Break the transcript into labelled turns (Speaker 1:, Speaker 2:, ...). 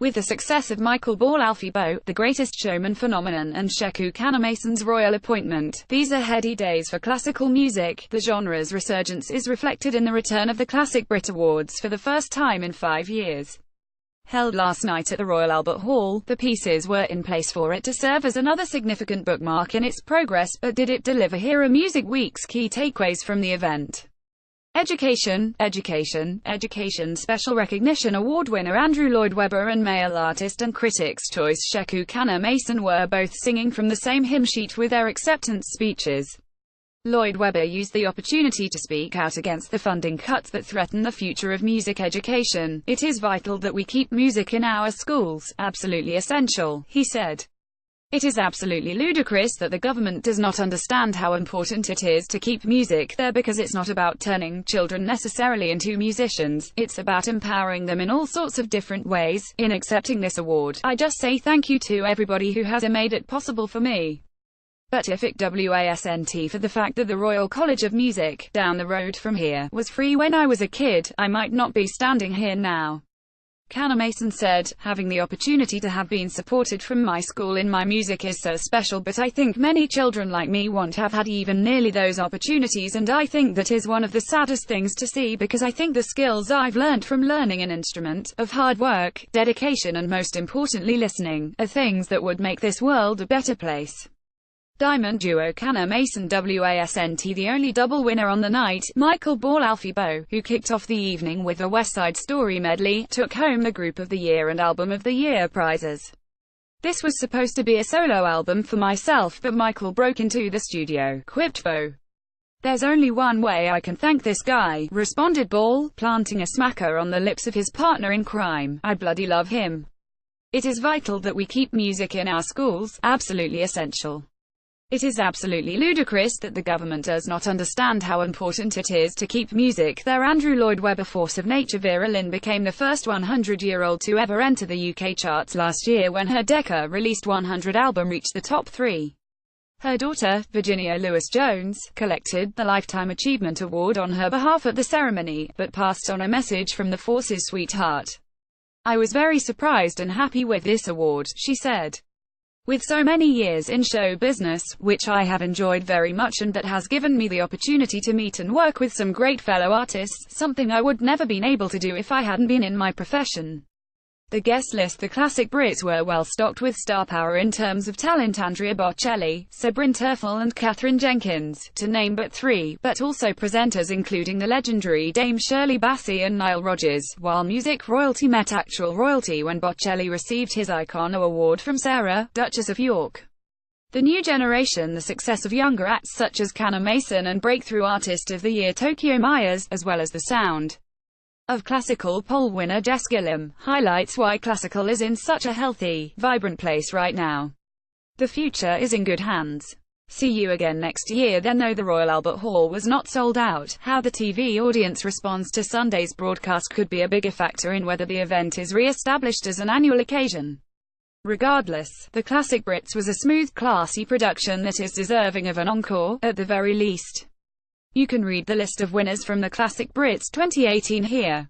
Speaker 1: With the success of Michael Ball Alfie Boe, The Greatest Showman phenomenon, and Sheku Kanamason's royal appointment, these are heady days for classical music. The genre's resurgence is reflected in the return of the Classic BRIT Awards for the first time in 5 years. Held last night at the Royal Albert Hall, the pieces were in place for it to serve as another significant bookmark in its progress, but did it deliver? Here are Music Week's key takeaways from the event. Education. Special Recognition Award winner Andrew Lloyd Webber and male artist and Critics' Choice Sheku Kanameson were both singing from the same hymn sheet with their acceptance speeches. Lloyd Webber used the opportunity to speak out against the funding cuts that threaten the future of music education. "It is vital that we keep music in our schools, absolutely essential," he said. "It is absolutely ludicrous that the government does not understand how important it is to keep music there, because it's not about turning children necessarily into musicians, it's about empowering them in all sorts of different ways. In accepting this award, I just say thank you to everybody who has made it possible for me. But if it wasn't for the fact that the Royal College of Music, down the road from here, was free when I was a kid, I might not be standing here now." Kanameson said, "Having the opportunity to have been supported from my school in my music is so special, but I think many children like me won't have had even nearly those opportunities, and I think that is one of the saddest things to see, because I think the skills I've learned from learning an instrument, of hard work, dedication and most importantly listening, are things that would make this world a better place." Diamond duo Kanameson wasn't the only double winner on the night. Michael Ball Alfie Boe, who kicked off the evening with a West Side Story medley, took home the Group of the Year and Album of the Year prizes. "This was supposed to be a solo album for myself, but Michael broke into the studio," quipped Boe. "There's only one way I can thank this guy," responded Ball, planting a smacker on the lips of his partner in crime. "I bloody love him. It is vital that we keep music in our schools, absolutely essential. It is absolutely ludicrous that the government does not understand how important it is to keep music there." Andrew Lloyd Webber Force of Nature Vera Lynn became the first 100-year-old to ever enter the UK charts last year when her Decca-released 100 album reached the top 3. Her daughter, Virginia Lewis-Jones, collected the Lifetime Achievement Award on her behalf at the ceremony, but passed on a message from the Force's sweetheart. "I was very surprised and happy with this award," she said. "With so many years in show business, which I have enjoyed very much and that has given me the opportunity to meet and work with some great fellow artists, something I would never been able to do if I hadn't been in my profession." The guest list. The Classic Brits were well stocked with star power in terms of talent: Andrea Bocelli, Sabrina Terfel and Katherine Jenkins, to name but 3, but also presenters including the legendary Dame Shirley Bassey and Nile Rodgers, while music royalty met actual royalty when Bocelli received his Icono Award from Sarah, Duchess of York. The new generation. The success of younger acts such as Kanameson and Breakthrough Artist of the Year Tokyo Myers, as well as the sound of classical poll winner Jess Gillam, highlights why classical is in such a healthy, vibrant place right now. The future is in good hands. See you again next year. Then, though the Royal Albert Hall was not sold out, how the TV audience responds to Sunday's broadcast could be a bigger factor in whether the event is re-established as an annual occasion. Regardless, the Classic Brits was a smooth, classy production that is deserving of an encore, at the very least. You can read the list of winners from the Classic Brits 2018 here.